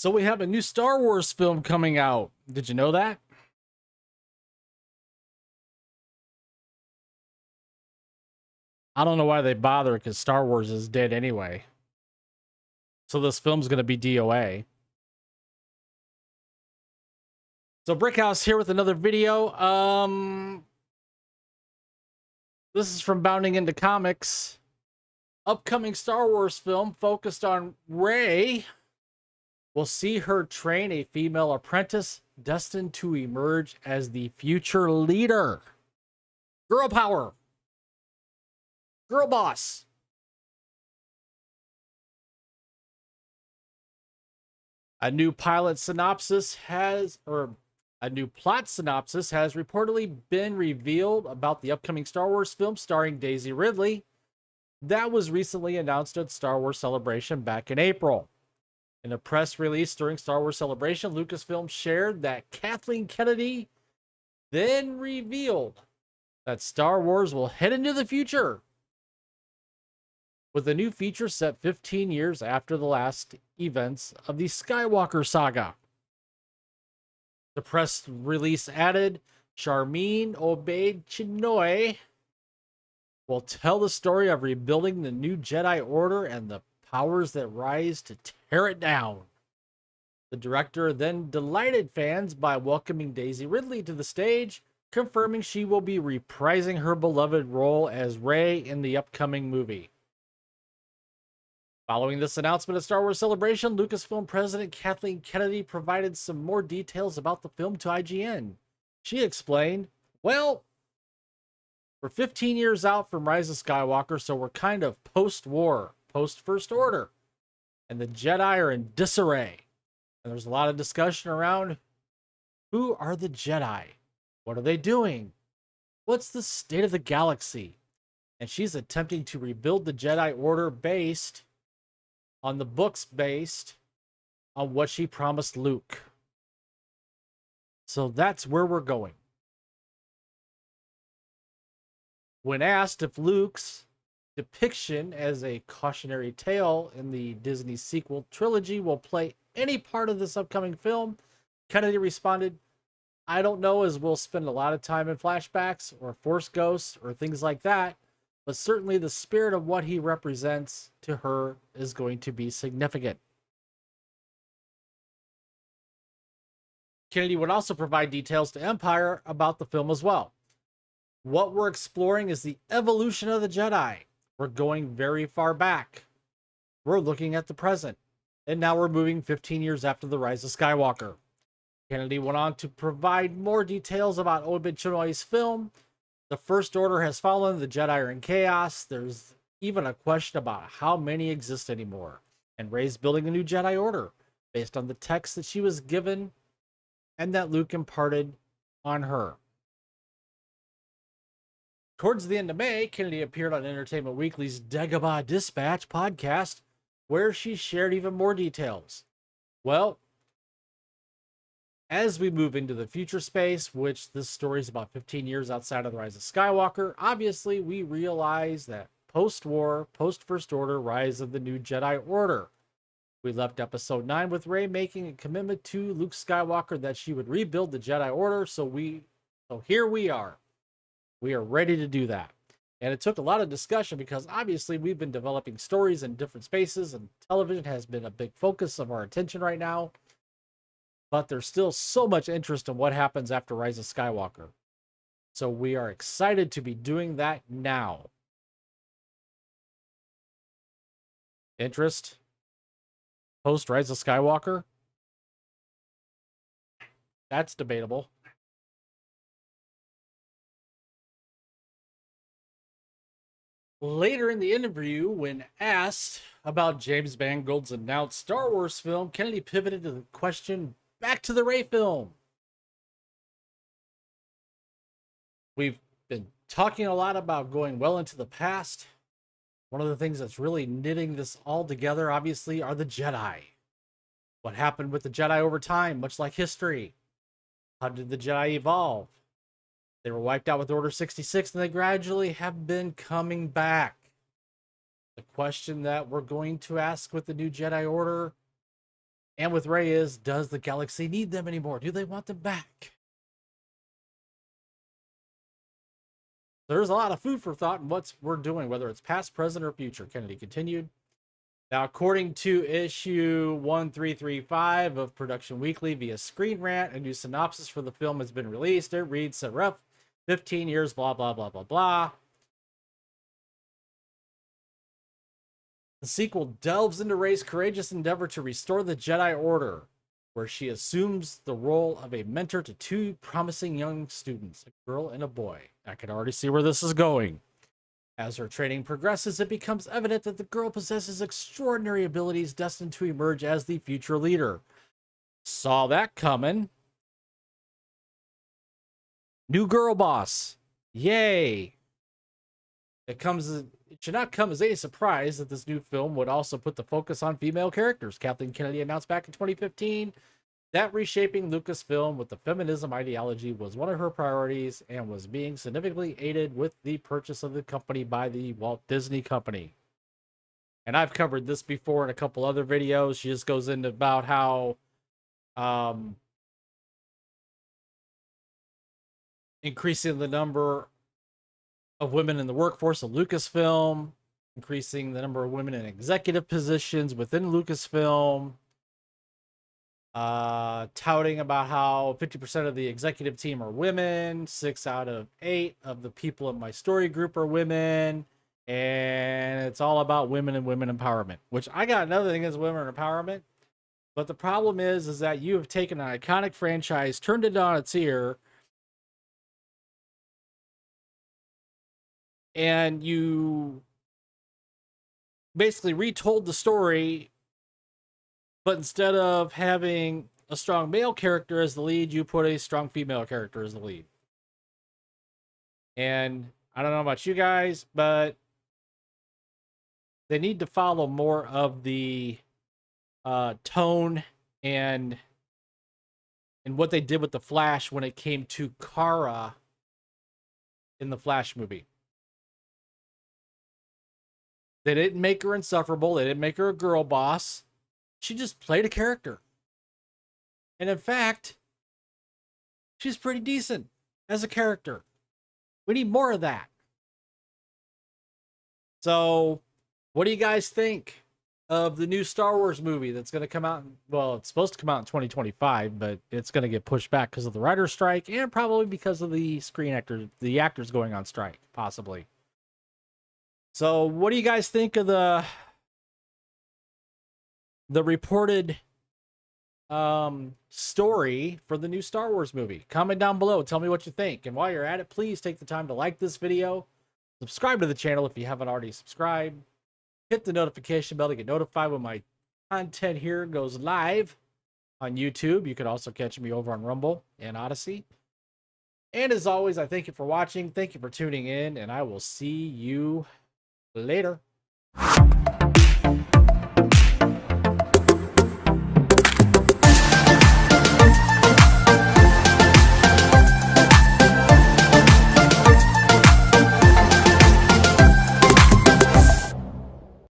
So we have a new Star Wars film coming out. Did you know that? I don't know why they bother because Star Wars is dead anyway. So this film's going to be DOA. So Brickhouse here with another video. This is from Bounding into Comics. Upcoming Star Wars film focused on Rey. We'll see her train a female apprentice destined to emerge as the future leader. Girl power. Girl boss. A new plot synopsis has reportedly been revealed about the upcoming Star Wars film starring Daisy Ridley. That was recently announced at Star Wars Celebration back in April. In a press release during Star Wars Celebration, Lucasfilm shared that Kathleen Kennedy then revealed that Star Wars will head into the future with a new feature set 15 years after the last events of the Skywalker saga. The press release added, Charmin Obaid-Chinoy will tell the story of rebuilding the new Jedi Order and the powers that rise to tear it down. The director then delighted fans by welcoming Daisy Ridley to the stage, confirming she will be reprising her beloved role as Rey in the upcoming movie. Following this announcement at Star Wars Celebration, Lucasfilm president Kathleen Kennedy provided some more details about the film to IGN. She explained, well, we're 15 years out from Rise of Skywalker, so we're kind of post-war, post-First Order. And the Jedi are in disarray. And there's a lot of discussion around who are the Jedi? What are they doing? What's the state of the galaxy? And she's attempting to rebuild the Jedi Order based on the books based on what she promised Luke. So that's where we're going. When asked if Luke's depiction as a cautionary tale in the Disney sequel trilogy will play any part of this upcoming film, Kennedy responded, I don't know, as we'll spend a lot of time in flashbacks or Force ghosts or things like that, but certainly the spirit of what he represents to her is going to be significant. Kennedy would also provide details to Empire about the film as well. What we're exploring is the evolution of the Jedi. We're going very far back. We're looking at the present. And now we're moving 15 years after the Rise of Skywalker. Kennedy went on to provide more details about Obi-Wan film. The First Order has fallen, the Jedi are in chaos. There's even a question about how many exist anymore. And Rey's building a new Jedi Order based on the text that she was given and that Luke imparted on her. Towards the end of May, Kennedy appeared on Entertainment Weekly's Dagobah Dispatch podcast, where she shared even more details. Well, as we move into the future space, which this story is about 15 years outside of the Rise of Skywalker, obviously we realize that post-war, post-First Order, Rise of the New Jedi Order. We left episode 9 with Rey making a commitment to Luke Skywalker that she would rebuild the Jedi Order, so here we are. We are ready to do that. And it took a lot of discussion because obviously we've been developing stories in different spaces and television has been a big focus of our attention right now. But there's still so much interest in what happens after Rise of Skywalker. So we are excited to be doing that now. Interest? Post Rise of Skywalker? That's debatable. Later in the interview, when asked about James Mangold's announced Star Wars film, Kennedy pivoted to the question back to the Rey film. We've been talking a lot about going well into the past. One of the things that's really knitting this all together, obviously, are the Jedi. What happened with the Jedi over time, much like history? How did the Jedi evolve? They were wiped out with Order 66, and they gradually have been coming back. The question that we're going to ask with the new Jedi Order And with Rey is, does the galaxy need them anymore? Do they want them back? There's a lot of food for thought in what we're doing, whether it's past, present, or future. Kennedy continued. Now, according to issue 1335 of Production Weekly via Screen Rant, a new synopsis for the film has been released. It reads, rough 15 years, blah, blah, blah, blah, blah. The sequel delves into Rey's courageous endeavor to restore the Jedi Order, where she assumes the role of a mentor to two promising young students, a girl and a boy. I can already see where this is going. As her training progresses, it becomes evident that the girl possesses extraordinary abilities destined to emerge as the future leader. Saw that coming. New girl boss. Yay. It should not come as any surprise that this new film would also put the focus on female characters. Kathleen Kennedy announced back in 2015 that reshaping Lucasfilm with the feminism ideology was one of her priorities and was being significantly aided with the purchase of the company by the Walt Disney Company. And I've covered this before in a couple other videos. She just goes into about how increasing the number of women in the workforce of Lucasfilm, increasing the number of women in executive positions within Lucasfilm, touting about how 50% of the executive team are women, 6 out of 8 of the people in my story group are women, and it's all about women and women empowerment, which I got another thing against women empowerment. But the problem is that you have taken an iconic franchise, turned it on its ear, and you basically retold the story, but instead of having a strong male character as the lead, you put a strong female character as the lead. And I don't know about you guys, but they need to follow more of the tone and what they did with the Flash when it came to Kara in the Flash movie. They didn't make her insufferable. They didn't make her a girl boss. She just played a character. And in fact, she's pretty decent as a character. We need more of that. So, what do you guys think of the new Star Wars movie that's going to come out? Well, it's supposed to come out in 2025, but it's going to get pushed back because of the writer's strike and probably because of the actors going on strike, possibly. So, what do you guys think of the reported story for the new Star Wars movie? Comment down below. Tell me what you think. And while you're at it, please take the time to like this video. Subscribe to the channel if you haven't already subscribed. Hit the notification bell to get notified when my content here goes live on YouTube. You can also catch me over on Rumble and Odyssey. And as always, I thank you for watching. Thank you for tuning in, and I will see you later.